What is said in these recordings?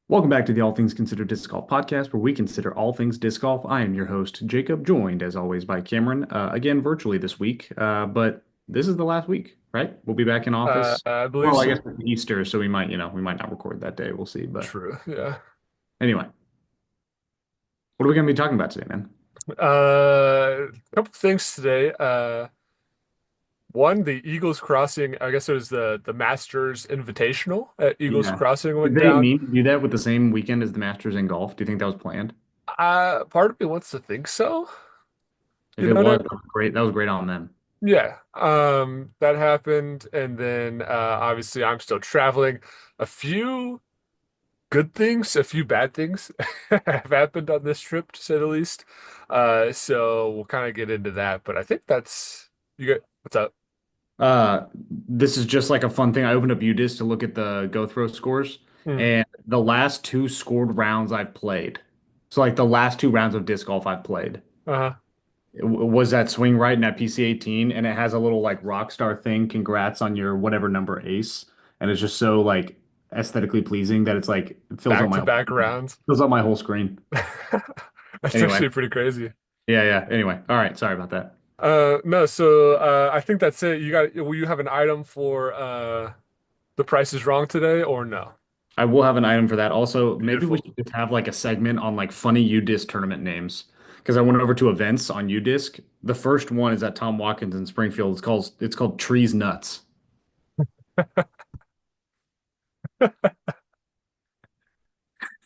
Welcome back to the All Things Considered Disc Golf podcast, where we consider all things disc golf. I am your host, Jacob, joined as always by Cameron, again virtually this week. But this is the last week, right? We'll be back in office. I believe Well, I so. guess it's Easter, so we might not record that day. We'll see. But True. Yeah. anyway, what are we going to be talking about today, man? A couple things today. One, the Eagles Crossing. I guess it was the Masters Invitational at Eagles Yeah. Crossing Did went they down. mean to do that with the same weekend as the Masters in golf? Do you think that was planned? Part of me wants to think so. If You it know what was, I that was great. That was great on them. Yeah. That happened, and then obviously I'm still traveling. A few good things, a few bad things have happened on this trip, to say the least. So we'll kind of get into that. But I think that's you got what's up? Uh, this is just like a fun thing. I opened up UDisc to look at the go throw scores, Hmm. and the last two scored rounds I've played. So like the last two rounds of disc golf I've played Uh-huh. was that swing right in that PC 18, and it has a little like rock star thing. Congrats on your whatever number ace, and it's just so like aesthetically pleasing that it's like it Back to back rounds. fills up my whole screen. That's Anyway, actually pretty crazy. yeah, yeah. Anyway, all right. Sorry about that. No, so I think that's it. Will you have an item for the price is wrong today or no? I will have an item for that. Also, maybe we Beautiful. should just have like a segment on like funny UDisc tournament names. Because I went over to events on UDisc. The first one is at Tom Watkins in Springfield. It's called Trees Nuts.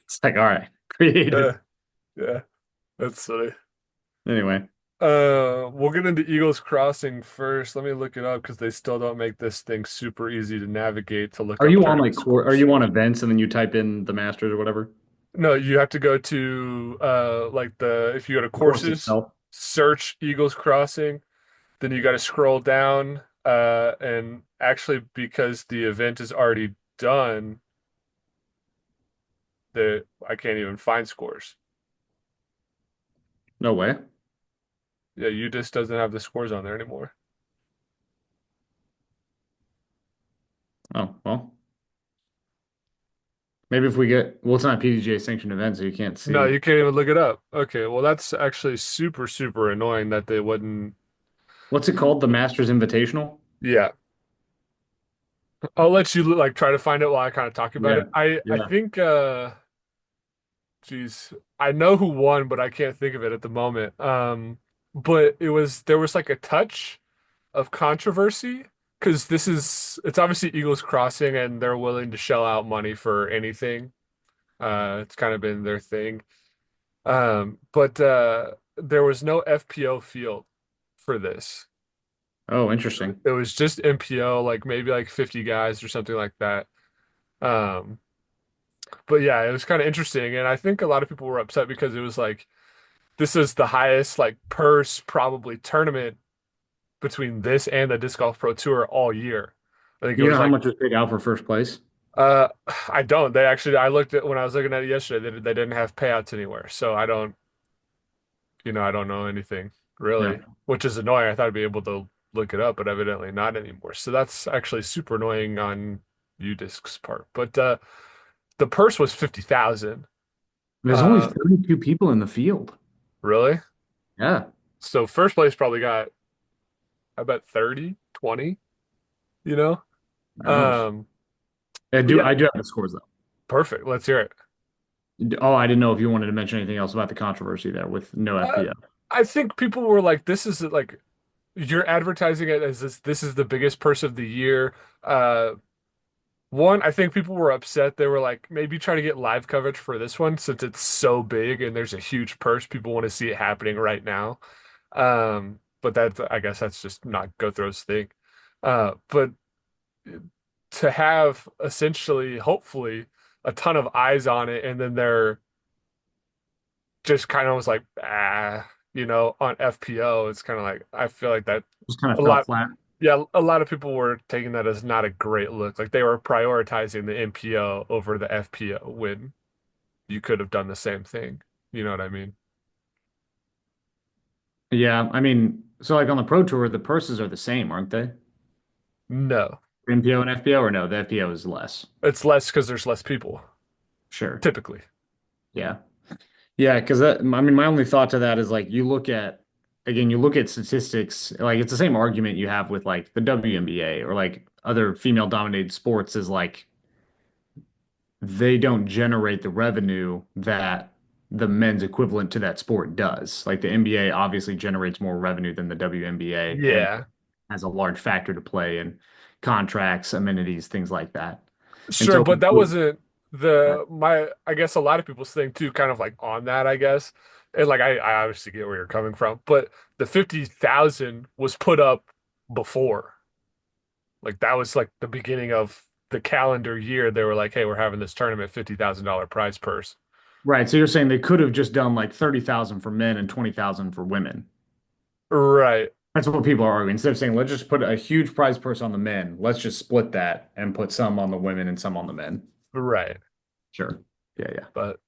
It's like, all right, creative. Yeah, yeah, that's funny. Anyway, We'll get into Eagles Crossing first. Let me look it up because they still don't make this thing super easy to navigate to look are up you on like tournament court? Are scores. you on events and then you type in the Masters or whatever? No, you have to go to like the if you go to The course courses, itself. search Eagles Crossing, then you got to scroll down and actually because the event is already done, the I can't even find scores. No way. Yeah, you just doesn't have the scores on there anymore. Oh, well, maybe if we get, well, it's not a PDGA sanctioned event, so you can't No, see. you can't even look it up. Okay, well that's actually super super annoying that they wouldn't. What's it called? The Masters Invitational? Yeah, I'll let you like try to find it while I kind of talk about Yeah. it. I Yeah. think geez, I know who won, but I can't think of it at the moment. But there was like a touch of controversy because it's obviously Eagles Crossing and they're willing to shell out money for anything. It's kind of been their thing. But there was no FPO field for this. Oh, interesting. It was just MPO, like maybe like 50 guys or something like that. Um, but yeah, it was kind of interesting, and I think a lot of people were upset because it was like this is the highest like purse probably tournament between this and the Disc Golf Pro Tour all year. I think it You was know how like much was paid out for first place? uh I don't. They actually I looked at when I was looking at it yesterday, they didn't have payouts anywhere. So I don't, I don't know anything Yeah. really, which is annoying. I thought I'd be able to look it up, but evidently not anymore. So that's actually super annoying on UDisc's part. But the purse was 50,000. There's only Uh 32 people in the field. really? Yeah. So first place probably got I bet 30, 20. You know? Oh, Um, I but do. yeah, I do have the scores though. perfect. Let's hear it. Oh, I didn't know if you wanted to mention anything else about the controversy there with no Uh, FPO. I think people were like, "This is like you're advertising it as this is the biggest purse of the year." One, I think people were upset. They were like, maybe try to get live coverage for this one since it's so big and there's a huge purse. People want to see it happening right now. But I guess that's just not GoThro's thing. But to have essentially, hopefully, a ton of eyes on it, and then they're just kind of was like, on FPO, it's kind of like I feel like that Just kind a of fell lot. flat. Yeah, a lot of people were taking that as not a great look. Like they were prioritizing the MPO over the FPO when you could have done the same thing. You know what I mean? Yeah, I mean, so like on the Pro Tour, the purses are the same, aren't they? No, MPO and FPO, or no? The FPO is less. it's less because there's less people. Sure. typically. Yeah. Yeah, because I mean, my only thought to that is like you look at again, you look at statistics, like it's the same argument you have with like the WNBA or like other female dominated sports is like they don't generate the revenue that the men's equivalent to that sport does. Like the NBA obviously generates more revenue than the WNBA and Yeah. has a large factor to play in contracts, amenities, things like that. And Sure, so but that wasn't the my I guess a lot of people's thing too, kind of like on that, I guess. And like I obviously get where you're coming from, but the 50,000 was put up before. Like that was like the beginning of the calendar year. They were like, "Hey, we're having this tournament, $50,000 prize purse." right. So you're saying they could have just done like 30,000 for men and 20,000 for women. Right. That's what people are arguing. Instead of saying, let's just put a huge prize purse on the men, let's just split that and put some on the women and some on the men. Right. Sure. Yeah, yeah. But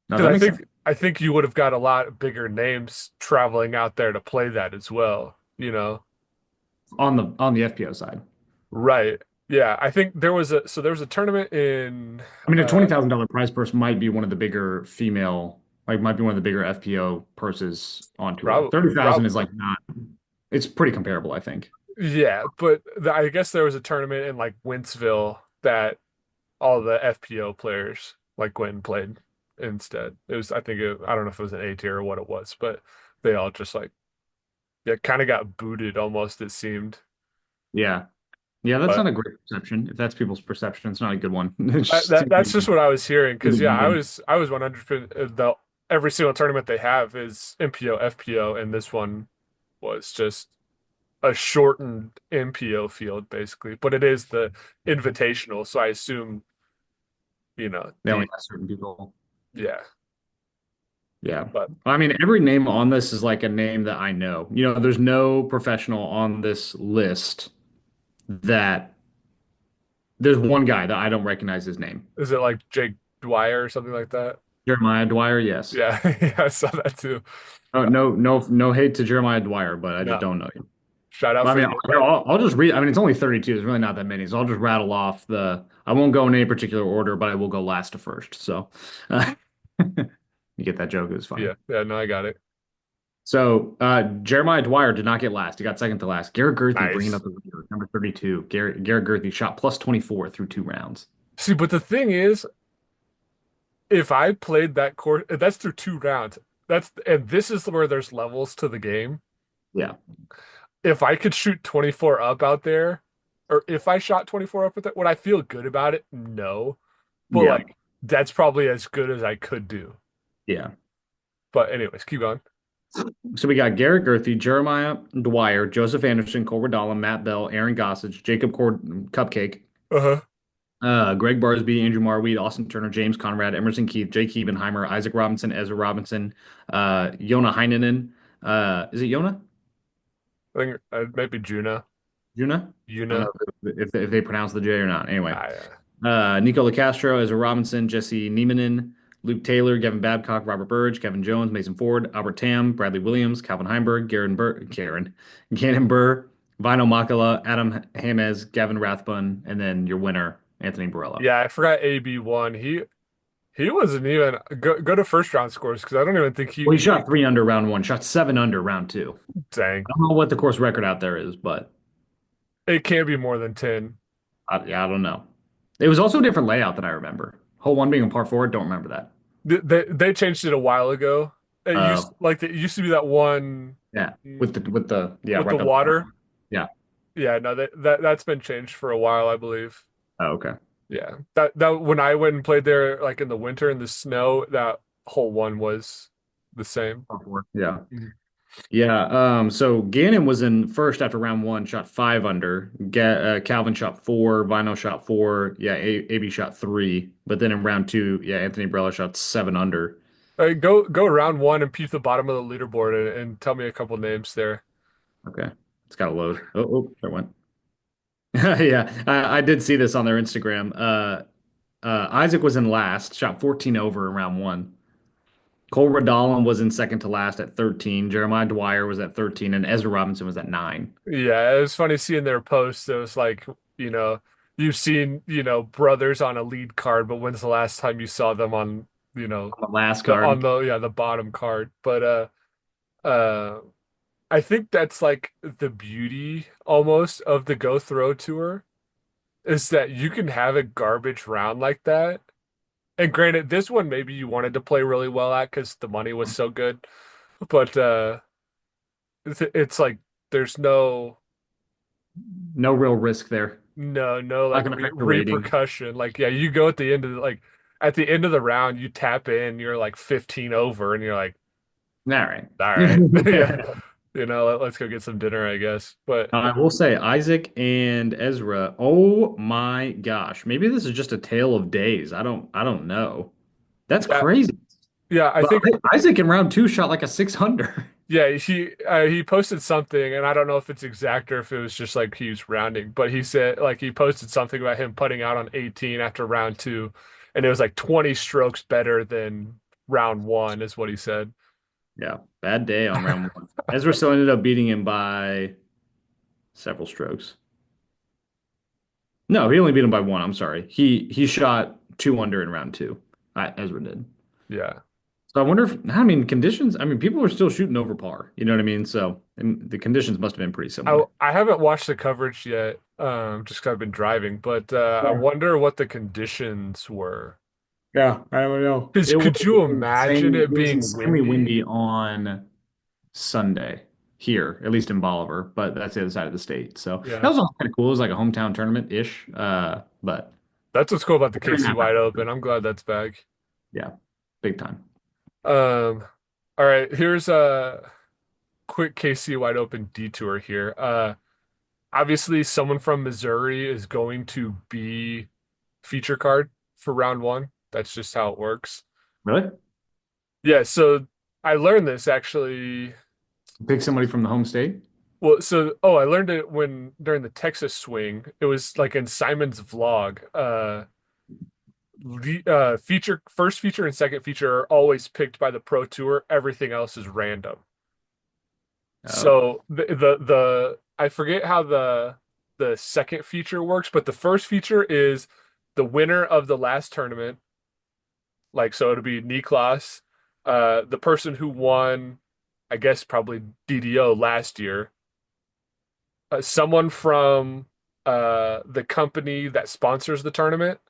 No, because that makes sense. I think you would have got a lot bigger names traveling out there to play that as well, you know. On the FPO side. Right. Yeah, I think there was a tournament in I mean, a uh $20,000 prize purse might be one of the bigger female, like might be one of the bigger FPO purses on tour. probably 30,000 is like not, it's pretty comparable, I think. yeah, but I guess there was a tournament in like Wentzville that all the FPO players like went and played instead. It was I don't know if it was an A tier or what it was, but they all just like yeah, kind of got booted almost it seemed. Yeah. Yeah, that's But not a great perception. If that's people's perception, it's not a good one. It just seems like that's just what I was hearing a because good yeah, meeting. I was 100% the every single tournament they have is MPO FPO and this one was just a shortened MPO field basically, but it is the invitational, so I assume, They only the have certain people. yeah, Yeah. but I mean, every name on this is like a name that I know. There's no professional on this list that there's one guy that I don't recognize his name. is it like Jake Dwyer or something like that? Jeremiah Dwyer, yes. Yeah, yeah, I saw that too. Oh, Uh, no, no, no hate to Jeremiah Dwyer, but I just no, don't know him. shout out But I for mean, the I'll just read. I mean, it's only 32. There's really not that many. So I'll just rattle off I won't go in any particular order, but I will go last to first. So uh, you get that joke. It was funny. yeah, yeah, no, I got it. So Jeremiah Dwyer did not get last. He got second to last. Garrett Gurthey bringing Nice. up the rear, number 32. Garrett Gurthey shot plus 24 through 2 rounds. See, but the thing is, if I played that course, that's through 2 rounds. And this is where there's levels to the game. Yeah. If I could shoot 24 up out there, or if I shot 24 up with it, would I feel good about it? No. But Yeah. like that's probably as good as I could do. Yeah. But anyways, keep going. So we got Garrett Gurthey, Jeremiah Dwyer, Joseph Anderson, Cole Redala, Matt Bell, Aaron Gossage, Cupcake, Uh-huh. Greg Barsby, Andrew Marweed, Austin Turner, James Conrad, Emerson Keith, Jake Ebenheimer, Isaac Robinson, Ezra Robinson, Yona Heinonen. Is it Yona? I think maybe Juna. Juna? I don't Yuna. know if they pronounce the J or not. Anyway, I, Nico LaCastro, Ezra Robinson, Jesse Niemanen, Luke Taylor, Gavin Babcock, Robert Burge, Kevin Jones, Mason Ford, Albert Tam, Bradley Williams, Calvin Heimberg, Gannon Burr, Vino Makala, Adam James, Gavin Rathbun, and then your winner, Anthony Barello. yeah, I forgot AB won. He wasn't even go to first round scores because I don't even think Well, he shot 3 under round one, shot 7 under round two. dang. I don't know what the course record out there is, but It can't be more than 10. yeah, I don't know. It was also a different layout than I remember. Hole one being a par four, don't remember that. They changed it a while ago. Uh, It used to be that one yeah, with the yeah, with the right by the water. water. Yeah. Yeah, no, that's been changed for a while, I believe. Oh, okay. Yeah. That when I went and played there like in the winter in the snow, that whole one was the same. Par four. Yeah. Mhm. Yeah. So Gannon was in first after round one, shot 5 under. Calvin shot four. Vino shot four. Yeah. AB shot three. But then in round two, yeah, Anthony Brella shot 7 under. Go round one and peep the bottom of the leaderboard and tell me a couple names there. Okay. It's got to load. Oh, there it went. Yeah. I did see this on their Instagram. Isaac was in last, shot 14 over in round one. Cole Radallen was in second to last at 13. Jeremiah Dwyer was at 13, and Ezra Robinson was at 9. Yeah, it was funny seeing their posts. It was like, you know, you've seen, brothers on a lead card, but when's the last time you saw them on, you know, On the last the on card. the yeah, the bottom card? But uh I think that's like the beauty almost of the Go Throw tour is that you can have a garbage round like that. And granted, this one maybe you wanted to play really well at because the money was so good, but it's like there's No real risk there. no Not like going to re affect the rating. repercussion. Like yeah, you go at the end of at the end of the round, you tap in, you're like 15 over, and you're like, All right. all right, yeah, let's go get some dinner, I guess. But I will say Isaac and Ezra. Oh my gosh. Maybe this is just a tale of days. I don't know. That's yeah, crazy. yeah, I But think Isaac in round two shot like a 600. yeah, he posted something, and I don't know if it's exact or if it was just like he was rounding, but he said like he posted something about him putting out on 18 after round two, and it was like 20 strokes better than round one, is what he said. Yeah, bad day on round one. Ezra still ended up beating him by several strokes. No, he only beat him by one. I'm sorry. He shot two under in round two. Ezra did. Yeah. So I wonder if I mean conditions. I mean, people are still shooting over par. You know what I mean? So and the conditions must have been pretty I similar. I haven't watched the coverage yet, just 'cause I've been driving, but I Yeah. wonder what the conditions were. Yeah, I don't know. Because It was could you imagine insane. it It was being insanely windy? windy on Sunday here, at least in Bolivar, but that's the other side of the state. So that Yeah. was all kind of cool. It was like a hometown tournament ish. But That's what's cool about the we're KC not- Wide Open. I'm glad that's back. yeah, big time. Um, all right, here's a quick KC Wide Open detour here. Obviously, someone from Missouri is going to be feature card for round one. That's just how it works. Really? Yeah, so I learned this actually. Pick somebody from the home state? Well, I learned it when during the Texas swing. It was like in Simon's vlog. Feature first feature and second feature are always picked by the Pro Tour. Everything else is random. Oh, So the I forget how the second feature works, but the first feature is the winner of the last tournament. Like so it'll be Niklas, the person who won, I guess probably DDO last year, someone from the company that sponsors the tournament,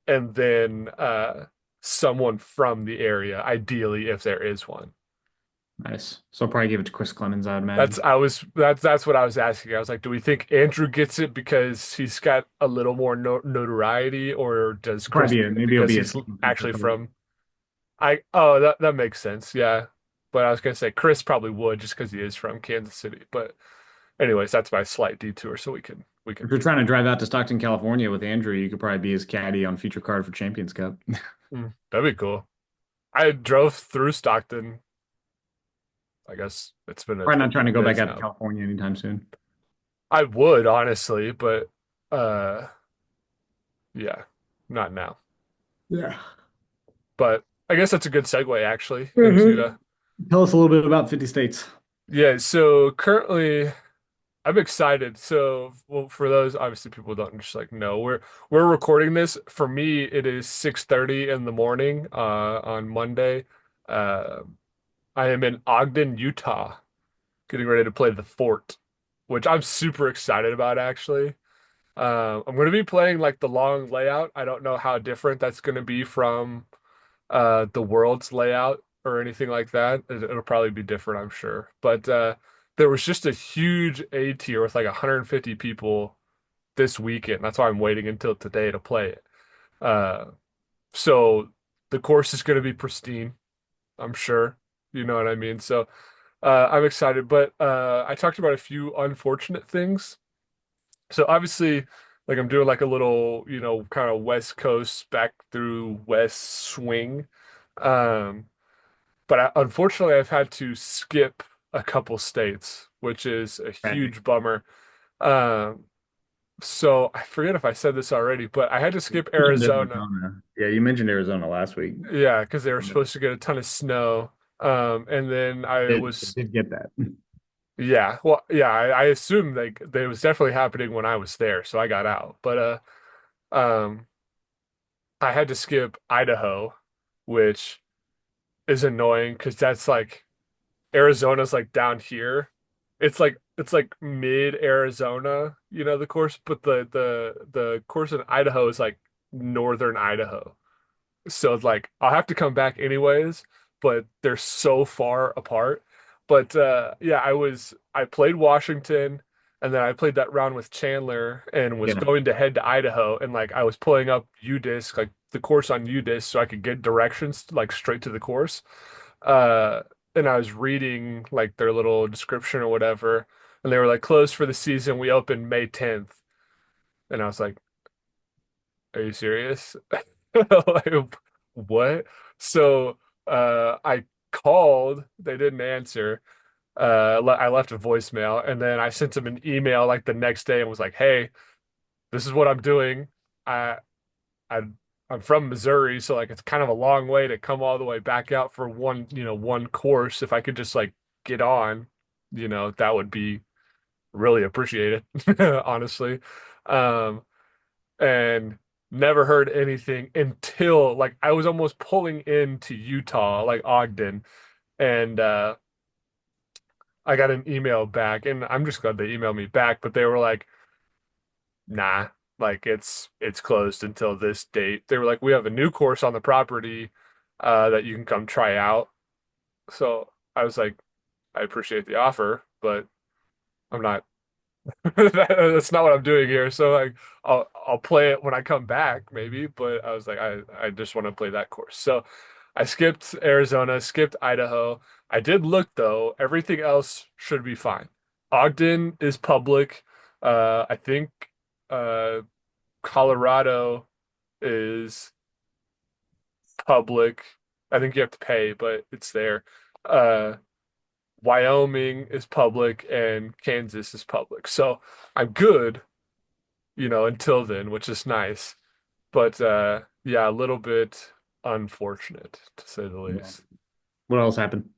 and then someone from the area, ideally if there is one. nice. So I'll probably give it to Chris Clemens, I would That's imagine. I was that's what I was asking. I was like, do we think Andrew gets it because he's got a little more notoriety, or does Chris Probably get it maybe it'll because be a he's team feature actually card. from I oh that makes sense. Yeah. But I was gonna say Chris probably would just because he is from Kansas City. But anyways, that's my slight detour, so we can If you're trying to drive out to Stockton, California with Andrew, you could probably be his caddy on feature card for Champions Cup. that'd be cool. I drove through Stockton. I guess it's been a Probably not trying to few go back days out to now. California anytime soon. I would honestly, but uh yeah, not now. Yeah. But I guess that's a good segue actually into Mhm. Tell us a little bit about 50 states. yeah, so currently I'm excited. So well for those obviously people don't just like know we're recording this. For me it is 6:30 in the morning on Monday. Uh I am in Ogden, Utah, getting ready to play the Fort, which I'm super excited about actually. I'm going to be playing like the long layout. I don't know how different that's going to be from the world's layout or anything like that. It'll probably be different, I'm sure. But there was just a huge A tier with like 150 people this weekend. That's why I'm waiting until today to play it. Uh, so the course is going to be pristine, I'm sure. You know what I mean? So I'm excited. But I talked about a few unfortunate things. So obviously, like I'm doing like a little, kind of West Coast back through West swing. Um, but unfortunately, I've had to skip a couple states, which is a Tragic. huge bummer. Um, so I forget if I said this already, but I had to You skip mentioned Arizona. Arizona. Yeah, you mentioned Arizona last week. Yeah, because they were supposed to get a ton of snow. And then I It was, did get that. yeah, well, yeah, I assume like they was definitely happening when I was there, so I got out. But Um, I had to skip Idaho, which is annoying because that's like Arizona's like down here. It's like mid Arizona, the course, but the course in Idaho is like northern Idaho. So it's like I'll have to come back anyways, but they're so far apart. But yeah, I played Washington and then I played that round with Chandler and was Yeah. going to head to Idaho and like I was pulling up UDisc, like the course on UDisc so I could get directions like straight to the course. Uh and I was reading like their little description or whatever, and they were like closed for the season. We opened May 10th. And I was like, are you serious? Like, what? So I called, they didn't answer. I left a voicemail and then I sent them an email like the next day and was like, "Hey, this is what I'm doing. I I I'm from Missouri, so like it's kind of a long way to come all the way back out for one course. If I could just like get on, that would be really appreciated, honestly." Um, and never heard anything until like I was almost pulling into Utah, like Ogden, and I got an email back, and I'm just glad they emailed me back, but they were like, "Nah, like it's closed until this date." They were like, "We have a new course on the property that you can come try out." So I was like, "I appreciate the offer, but I'm not that's not what I'm doing here. So like I'll play it when I come back, maybe, but I was like, I just want to play that course." So I skipped Arizona, skipped Idaho. I did look though, everything else should be fine. Ogden is public. I think uh Colorado is public. I think you have to pay, but it's there. Uh Wyoming is public and Kansas is public. So I'm good, until then, which is nice. But yeah, a little bit unfortunate to say the Yeah. least. What else happened?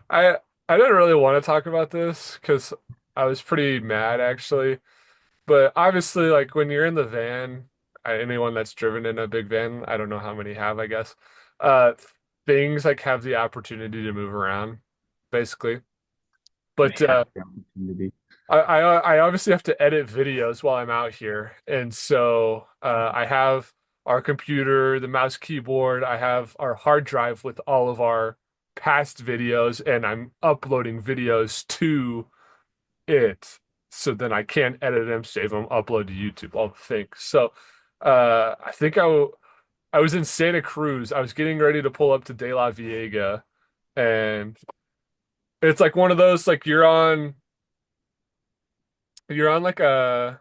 I I didn't really want to talk about this because I was pretty mad actually. But obviously, like when you're in the van, anyone that's driven in a big van, I don't know how many have, I guess. Uh, things like have the opportunity to move around, basically. They But have the opportunity. I obviously have to edit videos while I'm out here, and so I have our computer, the mouse keyboard, I have our hard drive with all of our past videos, and I'm uploading videos to it. So then I can edit them, save them, upload to YouTube, all the things. So I think I was in Santa Cruz. I was getting ready to pull up to De La Viega, and it's like one of those like you're on like I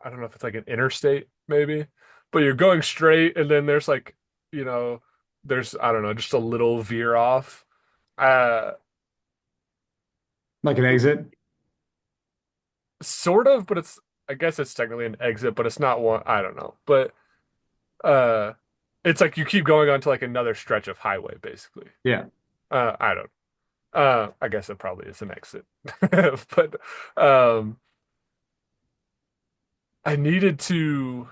don't know if it's like an interstate maybe, but you're going straight and then there's like, you know, there's I don't know, just a little veer off. Uh Like an exit? Sort of, but I guess it's technically an exit, but it's not one. I don't know. But uh it's like you keep going on to like another stretch of highway basically. Yeah. I don't I guess it probably is an exit. But um I needed to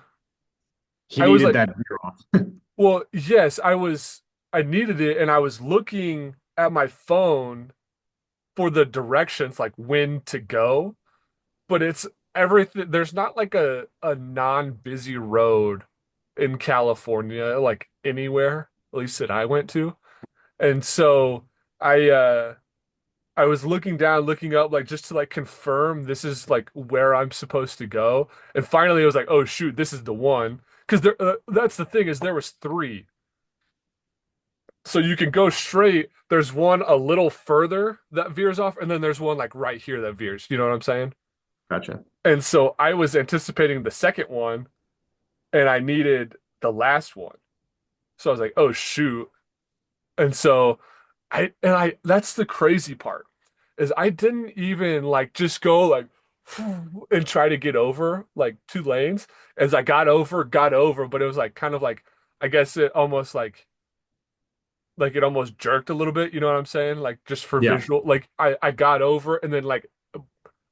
He I was needed like, that veer off. well, yes, I needed it and I was looking at my phone for the directions like when to go, but it's everything there's not like a non-busy road in California like anywhere, at least that I went to. And so I was looking down, looking up like just to like confirm this is like where I'm supposed to go. And finally I was like, "Oh shoot, this is the one." Because that's the thing is there was three. So you can go straight. There's one a little further that veers off, and then there's one like right here that veers. You know what I'm saying? Gotcha. And so I was anticipating the second one, and I needed the last one. So I was like, "Oh shoot!" And so I that's the crazy part is I didn't even like just go like and try to get over like two lanes. As I got over, but it was like kind of like I guess it almost like it almost jerked a little bit, you know what I'm saying? Like just for Yeah. visual, like I got over and then like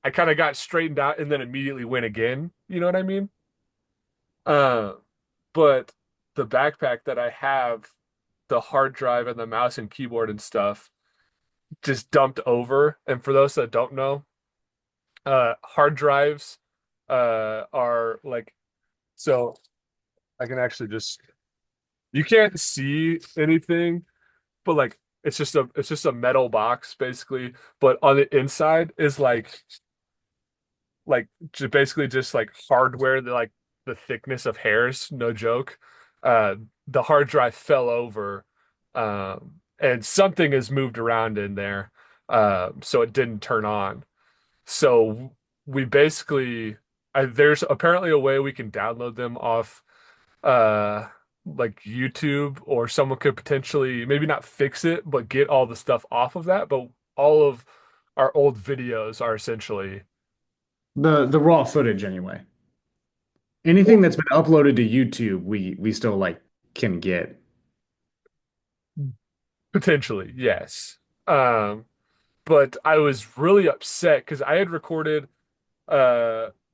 I kind of got straightened out and then immediately went again. You know what I mean? Uh, but the backpack that I have, the hard drive and the mouse and keyboard and stuff just dumped over. And for those that don't know, hard drives are like, so I can actually just, you can't see anything, but like it's just a metal box basically, but on the inside is like basically just like hardware that like the thickness of hairs, no joke. Uh the hard drive fell over, and something has moved around in there, so it didn't turn on. So we basically, there's apparently a way we can download them off uh like YouTube, or someone could potentially maybe not fix it, but get all the stuff off of that. But all of our old videos are essentially, The raw footage anyway. Anything well, that's been uploaded to YouTube, we still like can get. potentially, yes. Um, but I was really upset because I had recorded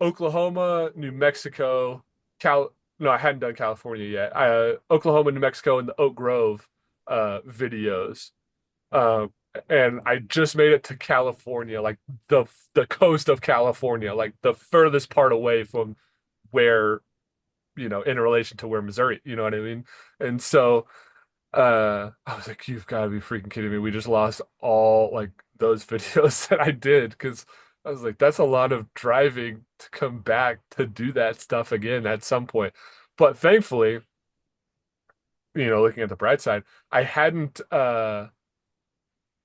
Oklahoma, New Mexico, Cal. No, I hadn't done California yet. Oklahoma, New Mexico, and the Oak Grove videos. Um, and I just made it to California, like the coast of California, like the furthest part away from where, in relation to where Missouri, you know what I mean? And so I was like, you've got to be freaking kidding me. We just lost all like those videos that I did, because I was like, that's a lot of driving to come back to do that stuff again at some point. But thankfully, looking at the bright side, I hadn't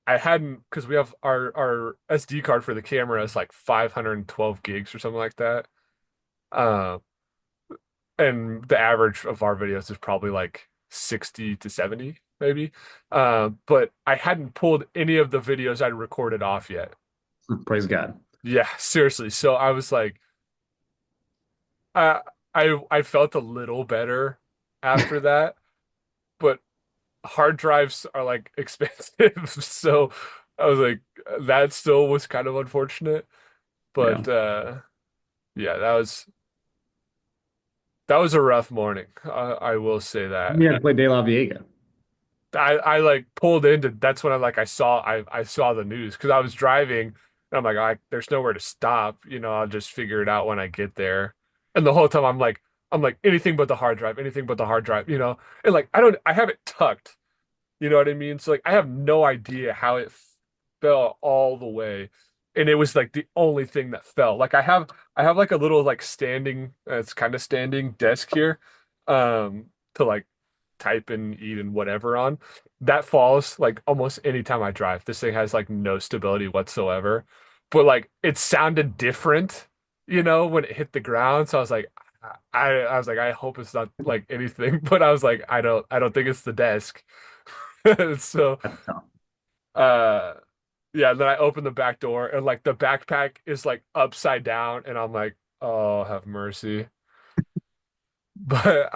because we have our SD card for the camera is like 512 gigs or something like that. Uh, and the average of our videos is probably like 60 to 70 maybe. But I hadn't pulled any of the videos I'd recorded off yet. Praise God. Yeah, seriously. So I was like, I I felt a little better after that, but hard drives are like expensive. So I was like, that still was kind of unfortunate. Yeah. But yeah, that was a rough morning. I will say that. You had to play De La Viega. I like pulled into, that's when I saw the news, because I was driving and I'm like, there's nowhere to stop, I'll just figure it out when I get there. And the whole time I'm like anything but the hard drive, anything but the hard drive, and like I have it tucked, you know what I mean? So like I have no idea how it fell all the way. And it was like the only thing that fell. Like I have like a little like standing, it's kind of standing desk here, to like type and eat and whatever on. That falls like almost any time I drive. This thing has like no stability whatsoever. But like it sounded different, when it hit the ground. So I was like, I was like, I hope it's not like anything, but I was like, I don't think it's the desk. So That's tough. uh yeah, then I open the back door and like the backpack is like upside down, and I'm like, oh, have mercy. But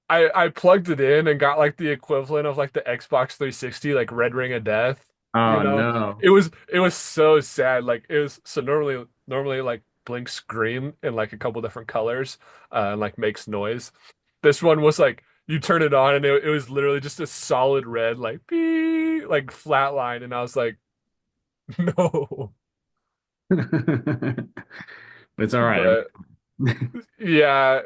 I plugged it in and got like the equivalent of like the Xbox 360, like Red Ring of Death. You Oh know, no. it was so sad. Like it was, so normally like blinks green in like a couple different colors, and like makes noise. This one was like you turn it on and it was literally just a solid red, like beep, like flat line, and I was like, no. But it's all right. But yeah,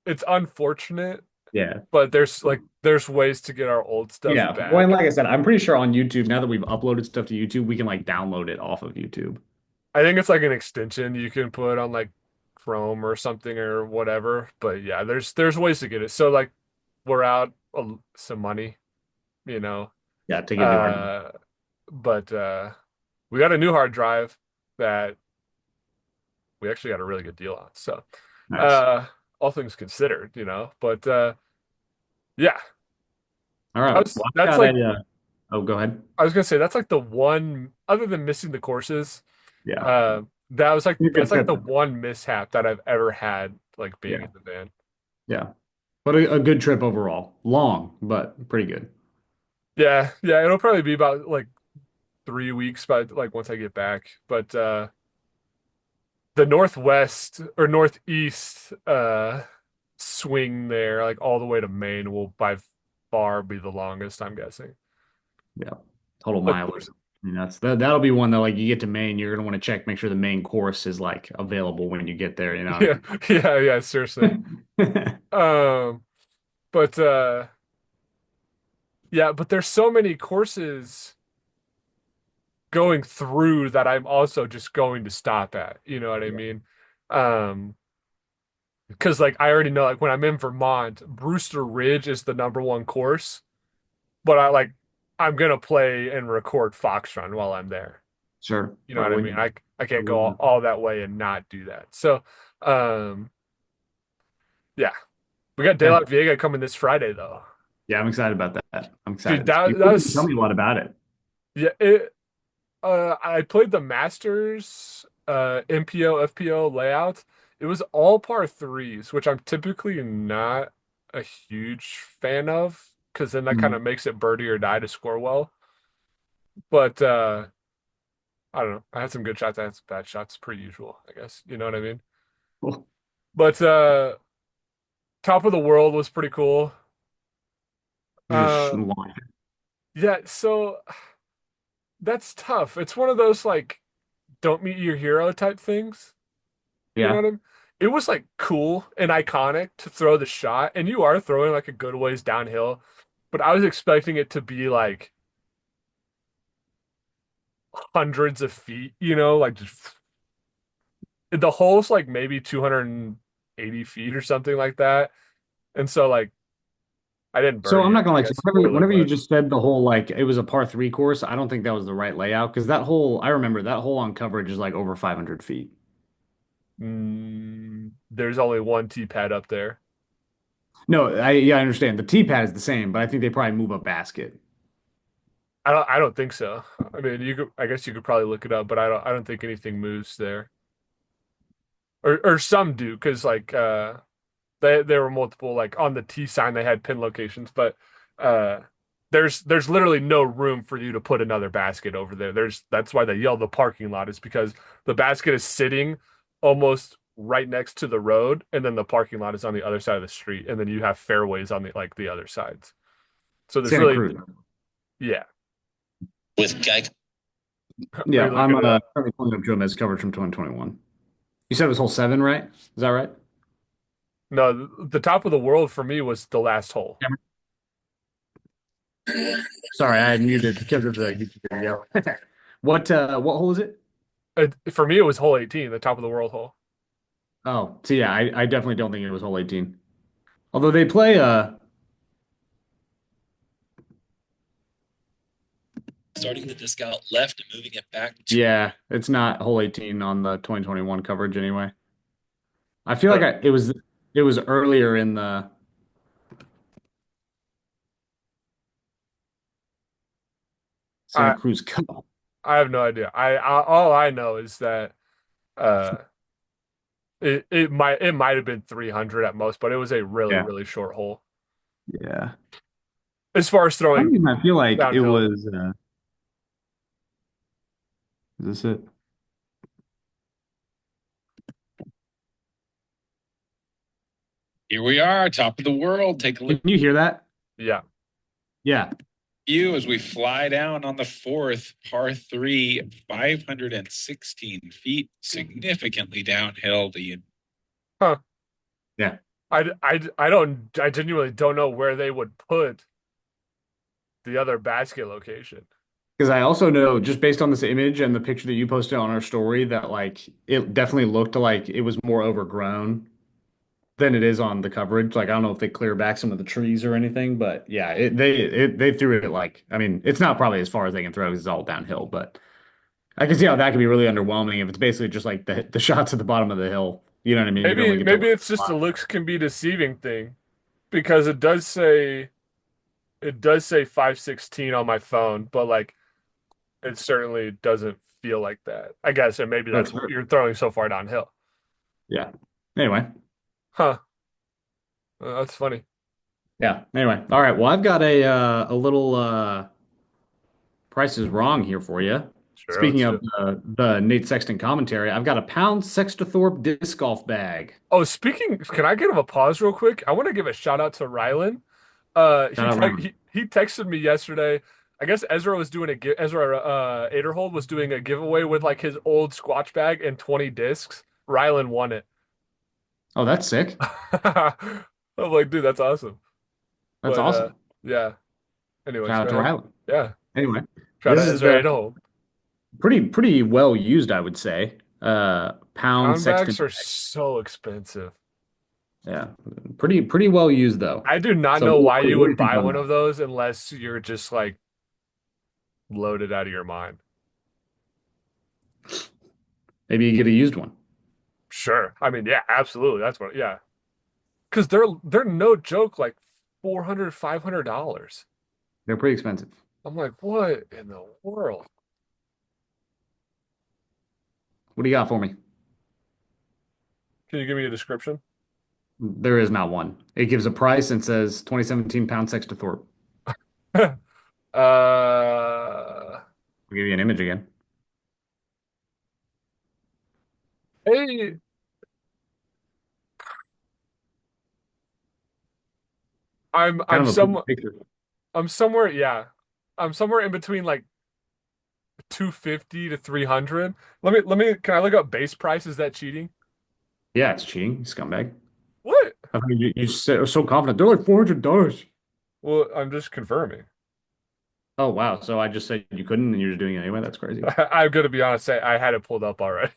it's unfortunate, Yeah. but there's ways to get our old stuff Yeah. Well, and back. like I said, I'm pretty sure on YouTube, now that we've uploaded stuff to YouTube, we can like download it off of YouTube. I think it's like an extension you can put on like Chrome or something or whatever. But yeah, there's ways to get it. So like we're out some money, you know. Yeah, to get new hard. Uh, but we got a new hard drive that we actually got a really good deal on. So Nice. uh, all things considered, But yeah, All right. that's Well, I've that's got like, a oh, go ahead. I was gonna say that's like the one, other than missing the courses. Yeah. Uh, that was like You're a that's good like trip. the one mishap that I've ever had, like being Yeah. in the van. Yeah. But a good trip overall. Long, but pretty good. Yeah, yeah, it'll probably be about like 3 weeks by like once I get back. But the northwest or northeast swing there, like all the way to Maine, will by far be the longest, I'm guessing. Yeah. Total But mileage. That'll be one that like you get to Maine, you're gonna want to check, make sure the main course is like available when you get there, you know yeah, yeah, seriously. what I mean? Um, but yeah, but there's so many courses going through that I'm also just going to stop at. You know what I Yeah, mean? Um, because like I already know, like when I'm in Vermont, Brewster Ridge is the number one course, but I'm gonna play and record Fox Run while I'm there. sure. You know Why what I mean? wouldn't you? I Why can't go wouldn't you? all that way and not do that. So, um, yeah, we got De Yeah. La Vega coming this Friday though. Yeah, I'm excited about that. I'm Dude, excited. You that really didn't tell was me a lot about it. yeah. I played the Masters, MPO, FPO layout. It was all par threes, which I'm typically not a huge fan of, because then that kind of Mhm. makes it birdie or die to score well. But I don't know. I had some good shots. I had some bad shots, per usual, I guess. You know what I mean? Cool. But top of the world was pretty cool. You just Um, launch it. yeah, so that's tough. It's one of those like don't meet your hero type things. You know Yeah. what I mean? It was like cool and iconic to throw the shot, and you are throwing like a good ways downhill, but I was expecting it to be like hundreds of feet, like just the hole's like maybe 280 feet or something like that. And so like I didn't So birdie I'm it, not gonna I lie to you. guess poorly, Whenever you but just said the whole like it was a par three course, I don't think that was the right layout because that hole, I remember that hole on coverage is like over 500 feet. there's only one tee pad up there. No, yeah, I understand. The tee pad is the same, but I think they probably move a basket. I don't think so. I mean, I guess you could probably look it up, but I don't think anything moves there. Or some do because like there were multiple like on the T sign they had pin locations, but uh there's literally no room for you to put another basket over there. That's why they yell the parking lot is because the basket is sitting almost right next to the road, and then the parking lot is on the other side of the street, and then you have fairways on the other sides. So there's Santa really Cruz. yeah. With Geico. Are Yeah, you I'm looking it up? currently pulling up Joe coverage from 2021. You said it was hole seven, right? Is that right? No, the top of the world for me was the last hole. Cameron? Sorry, I had muted because of the YouTube video. What hole is it? For me, it was hole 18, the top of the world hole. Oh, so yeah, I definitely don't think it was hole 18. Although they play Starting the disc out left and moving it back to yeah, it's not hole 18 on the 2021 coverage anyway. I feel like Uh, it was earlier in the Santa I Cruz Cup. I have no idea. All I know is that uh it might have been 300 at most, but it was a really Yeah. really short hole Yeah. as far as For some throwing reason, I feel like it downhill. was is this it? here we are, top of the world. Take a look Can you hear that? Yeah. Yeah. at you as we fly down on the fourth par three, 516 feet, significantly downhill. The Huh. Yeah. I genuinely don't know where they would put the other basket location. Because I also know, just based on this image and the picture that you posted on our story, that like it definitely looked like it was more overgrown than it is on the coverage. Like I don't know if they clear back some of the trees or anything, but yeah, they threw it like I mean, it's not probably as far as they can throw because it's all downhill, but I can see how that could be really underwhelming if it's basically just like the shots at the bottom of the hill. You know what I mean? You don't Maybe really get to maybe look it's a just a lot. looks can be deceiving thing because it does say 516 on my phone, but like it certainly doesn't feel like that. I guess, and maybe Oh, that's sure. you're throwing so far downhill. Yeah. Anyway. Huh. That's funny. Yeah. Anyway. All right. Well, I've got a little Price is wrong here for you. Sure, Speaking let's do of it. the Nate Sexton commentary, I've got a pound Sextathorpe disc golf bag. Oh, speaking, can I give him a pause real quick? I want to give a shout out to Rylan. Shout out Ryan. He texted me yesterday. I guess Ezra was doing Ezra Aderhold was doing a giveaway with like his old Squatch bag and 20 discs. Rylan won it. Oh, that's sick. I'm like, dude, that's awesome. That's But awesome. yeah. Anyways, Shout go out to ahead. Riley. Yeah. Anyway, Shout this out is Ezra the Aderhold. pretty well used, I would say. Pound Pound Sexton bags are bag. so expensive. Yeah, pretty well used though. I do not So know why you what do would you think buy on one that? of those unless you're just like loaded out of your mind. Maybe you get a used one. Sure. I mean, yeah, absolutely. That's what, yeah. Because they're no joke, like 400, $500. They're pretty expensive. I'm like, what in the world? What do you got for me? Can you give me a description? There is not one. It gives a price and says 2017 pound Sextathorpe. Uh, I'll give you an image again. hey, I'm Kind I'm of a pretty some picture. I'm somewhere, yeah. I'm somewhere in between like 250 to 300. Let me can I look up base price? Is that cheating? Yeah, it's cheating, you scumbag. What? I thought you are so confident. They're like $400. Well, I'm just confirming. Oh wow. So I just said you couldn't and you're just doing it anyway. That's crazy. I'm gonna be honest, I had it pulled up already.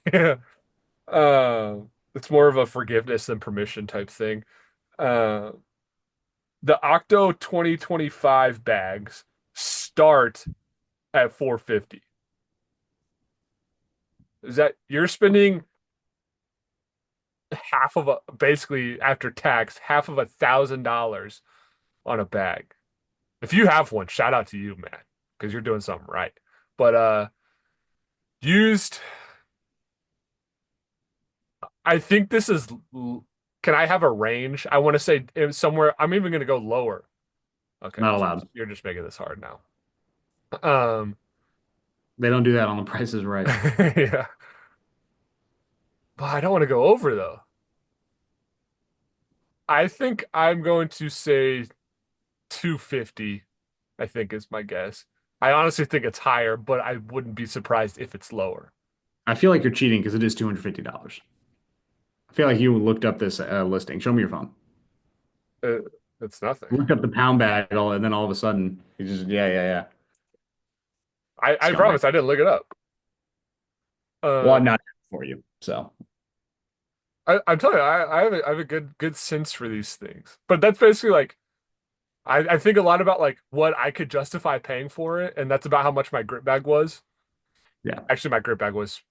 It's more of a forgiveness than permission type thing. Uh, the Octo 2025 bags start at 450. Is that you're spending half of a basically after tax, half of $1,000 on a bag. If you have one, shout out to you, man, because you're doing something right. But used, I think this is. Can I have a range? I want to say somewhere. I'm even going to go lower. Okay, Not so allowed. you're just making this hard now. Um, They don't do that on the prices right. yeah, but I don't want to go over though. I think I'm going to say 250, I think is my guess. I honestly think it's higher, but I wouldn't be surprised if it's lower. I feel like you're cheating because it is $250. I feel like you looked up this listing. Show me your phone. Uh, it's nothing. Looked up the pound bag and then all of a sudden you just yeah. I Scumbag. promise I didn't look it up. Well, I'm Um, not for you. So I'm telling you, I have a good sense for these things. But that's basically like I think a lot about like what I could justify paying for it, and that's about how much my grip bag was. yeah, Actually, my grip bag was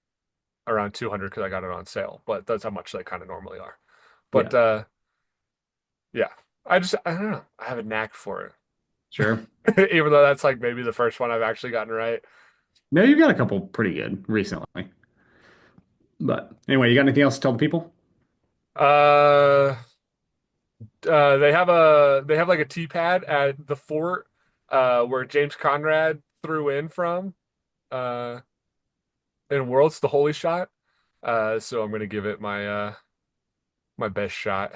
around 200 because I got it on sale, but that's how much they kind of normally are. yeah, But yeah, I don't know. I have a knack for sure. it, even though that's like maybe the first one I've actually gotten right. No, you've got a couple pretty good recently. But anyway, you got anything else to tell the people? Uh, they have like a tee pad at the fort, where James Conrad threw in from, uh, in Worlds, the holy shot. So I'm gonna give it my best shot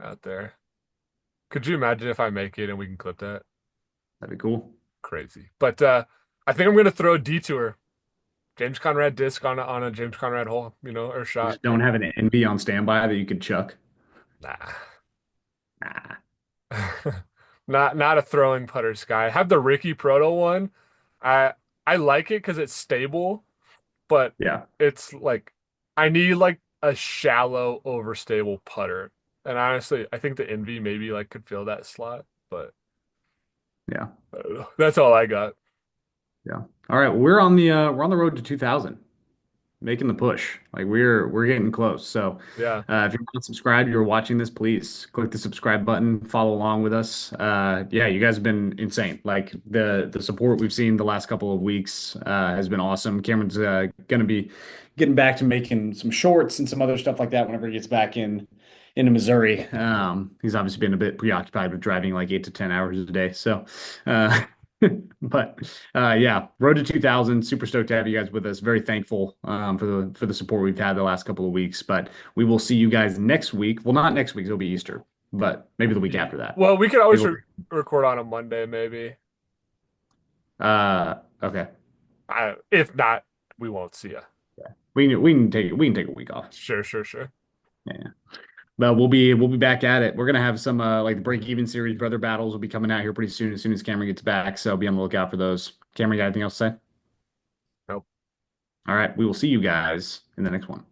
out there. Could you imagine if I make it and we can clip that? That'd be cool. Crazy. But I think I'm gonna throw a detour. James Conrad disc on a James Conrad hole, or You shot. just don't have an envy on standby that you could chuck. Nah. Nah. Not a throwing putter Sky. I have the Ricky Proto one. I I like it because it's stable, but Yeah, it's like I need like a shallow, overstable putter. And honestly, I think the Envy maybe like could fill that slot, but yeah, I don't know. That's all I got. yeah. All right, we're on the road to 2000. Making the push. Like we're getting close. So Yeah. if you're not subscribed, you're watching this, please click the subscribe button, follow along with us. Yeah, you guys have been insane. Like the support we've seen the last couple of weeks has been awesome. Cameron's gonna be getting back to making some shorts and some other stuff like that whenever he gets back into Missouri. He's obviously been a bit preoccupied with driving like 8 to 10 hours a day. So uh But yeah, Road to 2000. Super stoked to have you guys with us. Very thankful for the support we've had the last couple of weeks. But we will see you guys next week. Well, not next week, it'll be Easter, but maybe the week after that. Well, we could Maybe always record on a Monday, maybe. okay. If not, we won't see you. We can take a week off. Sure, sure, sure. Yeah. But we'll be back at it. We're gonna have some like the break even series brother battles will be coming out here pretty soon as Cameron gets back. So be on the lookout for those. Cameron, you got anything else to say? Nope. All right, we will see you guys in the next one.